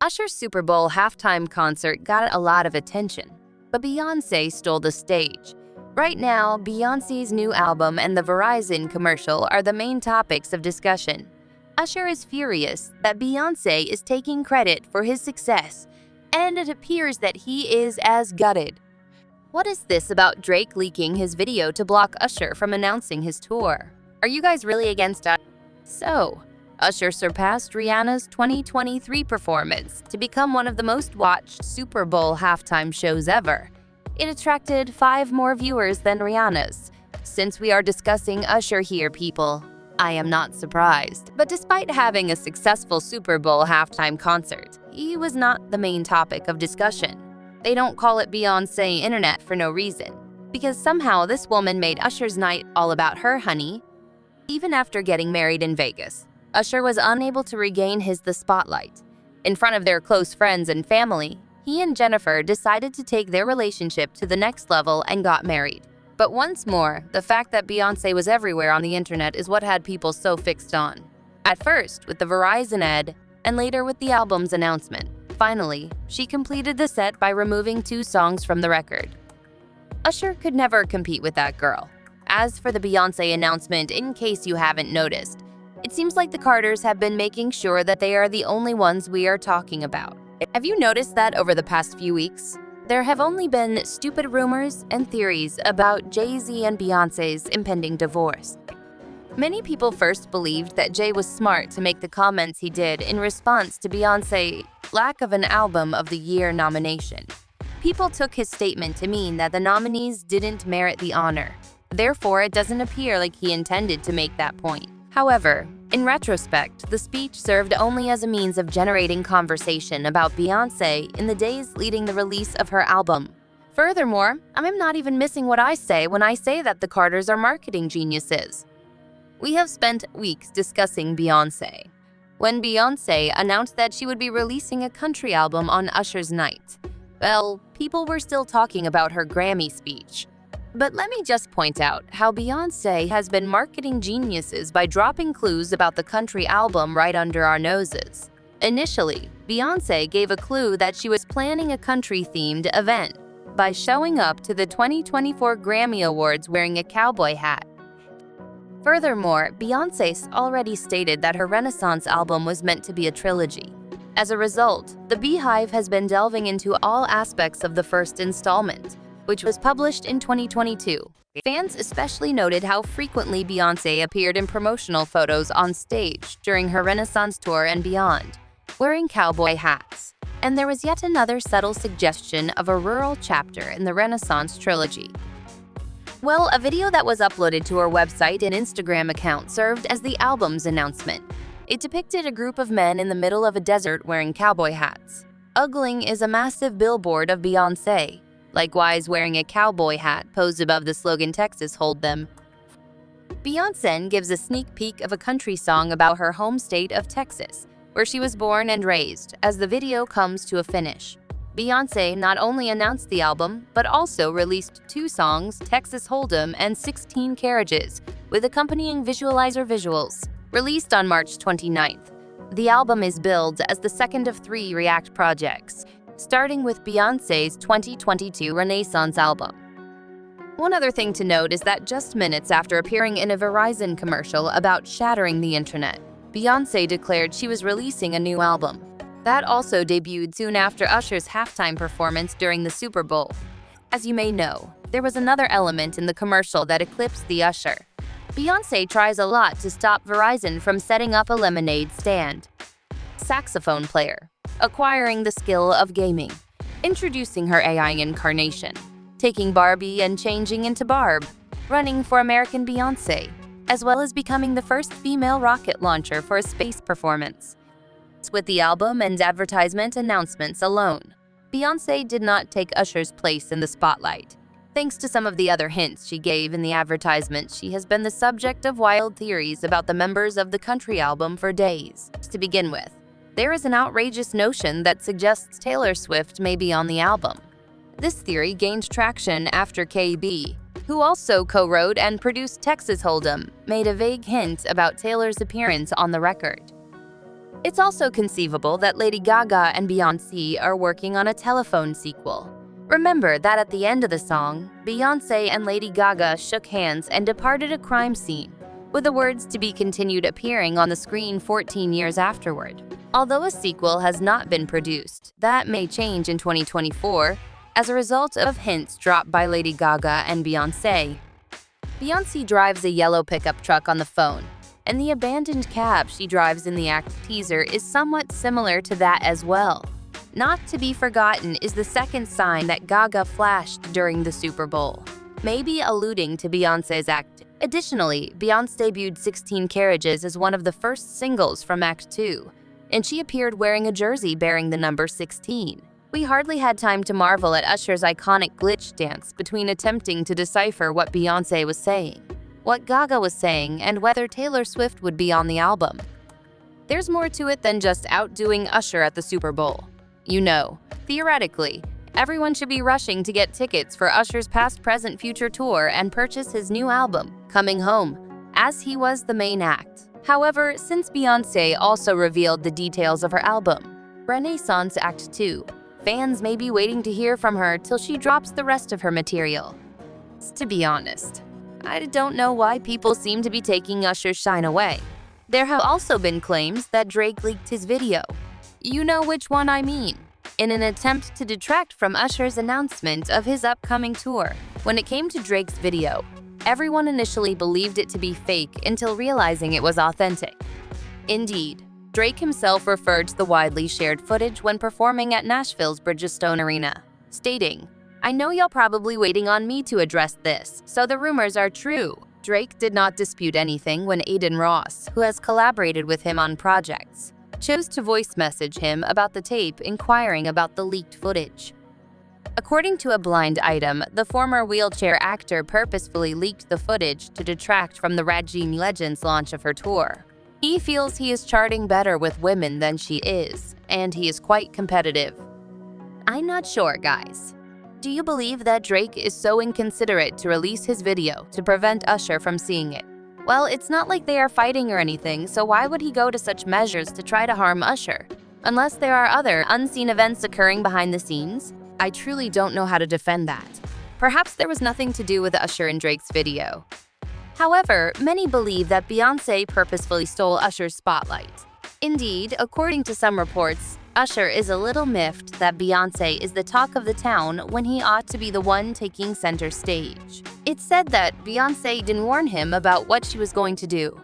Usher's Super Bowl halftime concert got a lot of attention, but Beyonce stole the stage. Right now, Beyonce's new album and the Verizon commercial are the main topics of discussion. Usher is furious that Beyonce is taking credit for his success, and it appears that he is as gutted. What is this about Drake leaking his video to block Usher from announcing his tour? Are you guys really against us? So, Usher surpassed Rihanna's 2023 performance to become one of the most watched Super Bowl halftime shows ever. It attracted 5 more viewers than Rihanna's. Since we are discussing Usher here, people, I am not surprised. But despite having a successful Super Bowl halftime concert, he was not the main topic of discussion. They don't call it Beyonce Internet for no reason, because somehow this woman made Usher's night all about her honey. Even after getting married in Vegas, Usher was unable to regain the spotlight. In front of their close friends and family, he and Jennifer decided to take their relationship to the next level and got married. But once more, the fact that Beyonce was everywhere on the internet is what had people so fixed on. At first, with the Verizon ad, and later with the album's announcement. Finally, she completed the set by removing 2 songs from the record. Usher could never compete with that girl. As for the Beyonce announcement, in case you haven't noticed, it seems like the Carters have been making sure that they are the only ones we are talking about. Have you noticed that over the past few weeks? There have only been stupid rumors and theories about Jay-Z and Beyonce's impending divorce. Many people first believed that Jay was smart to make the comments he did in response to Beyonce's lack of an Album of the Year nomination. People took his statement to mean that the nominees didn't merit the honor. Therefore, it doesn't appear like he intended to make that point. However, in retrospect, the speech served only as a means of generating conversation about Beyonce in the days leading the release of her album. Furthermore, I'm not even missing what I say when I say that the Carters are marketing geniuses. We have spent weeks discussing Beyonce. When Beyonce announced that she would be releasing a country album on Usher's night, well, people were still talking about her Grammy speech. But let me just point out how Beyonce has been marketing geniuses by dropping clues about the country album right under our noses. Initially, Beyonce gave a clue that she was planning a country-themed event by showing up to the 2024 Grammy Awards wearing a cowboy hat. Furthermore, Beyonce already stated that her Renaissance album was meant to be a trilogy. As a result, the Beehive has been delving into all aspects of the first installment, which was published in 2022. Fans especially noted how frequently Beyonce appeared in promotional photos on stage during her Renaissance tour and beyond, wearing cowboy hats. And there was yet another subtle suggestion of a rural chapter in the Renaissance trilogy. Well, a video that was uploaded to her website and Instagram account served as the album's announcement. It depicted a group of men in the middle of a desert wearing cowboy hats. Ugling is a massive billboard of Beyonce, likewise wearing a cowboy hat posed above the slogan "Texas Hold Them." Beyonce gives a sneak peek of a country song about her home state of Texas, where she was born and raised, as the video comes to a finish. Beyonce not only announced the album, but also released 2 songs, Texas Hold'em and 16 Carriages, with accompanying visualizer visuals. Released on March 29th, the album is billed as the second of 3 React projects, starting with Beyonce's 2022 Renaissance album. One other thing to note is that just minutes after appearing in a Verizon commercial about shattering the internet, Beyonce declared she was releasing a new album. That also debuted soon after Usher's halftime performance during the Super Bowl. As you may know, there was another element in the commercial that eclipsed the Usher. Beyonce tries a lot to stop Verizon from setting up a lemonade stand. Saxophone player, acquiring the skill of gaming, introducing her AI incarnation, taking Barbie and changing into Barb, running for American Beyonce, as well as becoming the first female rocket launcher for a space performance. With the album and advertisement announcements alone, Beyonce did not take Usher's place in the spotlight. Thanks to some of the other hints she gave in the advertisement, she has been the subject of wild theories about the members of the country album for days. To begin with, there is an outrageous notion that suggests Taylor Swift may be on the album. This theory gained traction after KB, who also co-wrote and produced Texas Hold'em, made a vague hint about Taylor's appearance on the record. It's also conceivable that Lady Gaga and Beyonce are working on a telephone sequel. Remember that at the end of the song, Beyonce and Lady Gaga shook hands and departed a crime scene, with the words "to be continued" appearing on the screen 14 years afterward. Although a sequel has not been produced, that may change in 2024 as a result of hints dropped by Lady Gaga and Beyonce. Beyonce drives a yellow pickup truck on the phone, and the abandoned cab she drives in the act teaser is somewhat similar to that as well. Not to be forgotten is the second sign that Gaga flashed during the Super Bowl, maybe alluding to Beyonce's act. Additionally, Beyonce debuted 16 Carriages as one of the first singles from Act 2, and she appeared wearing a jersey bearing the number 16. We hardly had time to marvel at Usher's iconic glitch dance between attempting to decipher what Beyonce was saying, what Gaga was saying, and whether Taylor Swift would be on the album. There's more to it than just outdoing Usher at the Super Bowl. You know, theoretically, everyone should be rushing to get tickets for Usher's Past, Present, Future tour and purchase his new album, Coming Home, as he was the main act. However, since Beyonce also revealed the details of her album, Renaissance Act 2, fans may be waiting to hear from her till she drops the rest of her material. To be honest, I don't know why people seem to be taking Usher's shine away. There have also been claims that Drake leaked his video. You know which one I mean. In an attempt to detract from Usher's announcement of his upcoming tour. When it came to Drake's video, everyone initially believed it to be fake until realizing it was authentic. Indeed, Drake himself referred to the widely shared footage when performing at Nashville's Bridgestone Arena, stating, "I know y'all probably waiting on me to address this, so the rumors are true." Drake did not dispute anything when Aiden Ross, who has collaborated with him on projects, chose to voice message him about the tape, inquiring about the leaked footage. According to a blind item, the former wheelchair actor purposefully leaked the footage to detract from the Raging Legends launch of her tour. He feels he is charting better with women than she is, and he is quite competitive. I'm not sure, guys. Do you believe that Drake is so inconsiderate to release his video to prevent Usher from seeing it? Well, it's not like they are fighting or anything, so why would he go to such measures to try to harm Usher? Unless there are other unseen events occurring behind the scenes, I truly don't know how to defend that. Perhaps there was nothing to do with Usher in Drake's video. However, many believe that Beyonce purposefully stole Usher's spotlight. Indeed, according to some reports, Usher is a little miffed that Beyonce is the talk of the town when he ought to be the one taking center stage. It's said that Beyonce didn't warn him about what she was going to do.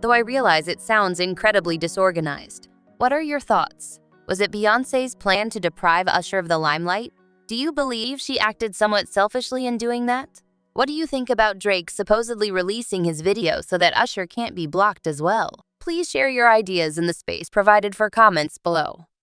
Though I realize it sounds incredibly disorganized. What are your thoughts? Was it Beyonce's plan to deprive Usher of the limelight? Do you believe she acted somewhat selfishly in doing that? What do you think about Drake supposedly releasing his video so that Usher can't be blocked as well? Please share your ideas in the space provided for comments below.